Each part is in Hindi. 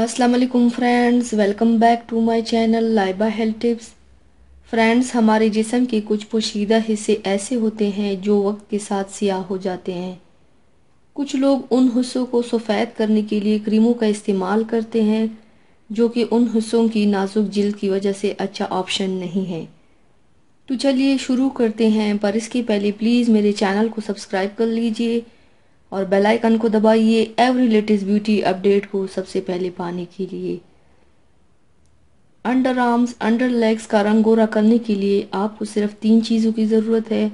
अस्सलाम वालेकुम friends, welcome back to my channel Laiba health tips. Friends, हमारे जिस्म के कुछ पोशीदा हिस्से ऐसे होते हैं जो वक्त के साथ सियाह हो जाते हैं। कुछ लोग उन हिस्सों को सफ़ेद करने के लिए क्रीमों का इस्तेमाल करते हैं जो कि उन हिस्सों की नाजुक जिल्द की वजह से अच्छा ऑप्शन नहीं है। तो चलिए शुरू करते हैं, पर इसके पहले प्लीज़ मेरे चैनल को सब्सक्राइब कर लीजिए और बेल आइकन को दबाइए एवरी लेटेस्ट ब्यूटी अपडेट को सबसे पहले पाने के लिए। अंडर आर्म्स अंडर लेग्स का रंग गोरा करने के लिए आपको सिर्फ 3 चीज़ों की ज़रूरत है।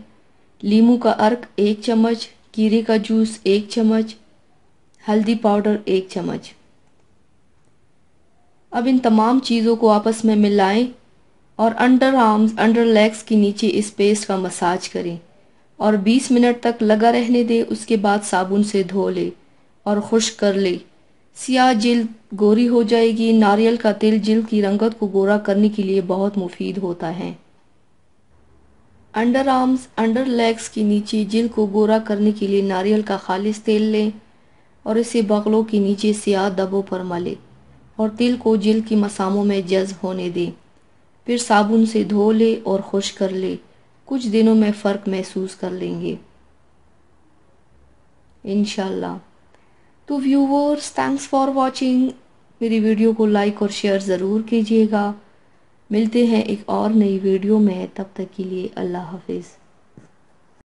लीमू का अर्क 1 चम्मच, कीरे का जूस 1 चम्मच, हल्दी पाउडर 1 चम्मच। अब इन तमाम चीज़ों को आपस में मिलाएं और अंडर आर्म्स अंडर लेग्स के नीचे इस पेस्ट का मसाज करें और 20 मिनट तक लगा रहने दें। उसके बाद साबुन से धो ले और खुश्क कर ले। सियाह जिल्द गोरी हो जाएगी। नारियल का तेल जिल्द की रंगत को गोरा करने के लिए बहुत मुफीद होता है। अंडर आर्म्स अंडर लेग्स के नीचे जिल्द को गोरा करने के लिए नारियल का खालिस तेल लें और इसे बगलों के नीचे सियाह धब्बों पर मलें और तेल को जिल्द की मसामों में जज्ब होने दें। फिर साबुन से धो ले और खुश्क कर ले। कुछ दिनों में फ़र्क महसूस कर लेंगे इंशाल्लाह। तो व्यूवर्स, थैंक्स फॉर वॉचिंग। मेरी वीडियो को लाइक और शेयर ज़रूर कीजिएगा। मिलते हैं एक और नई वीडियो में, तब तक के लिए अल्लाह हाफिज़।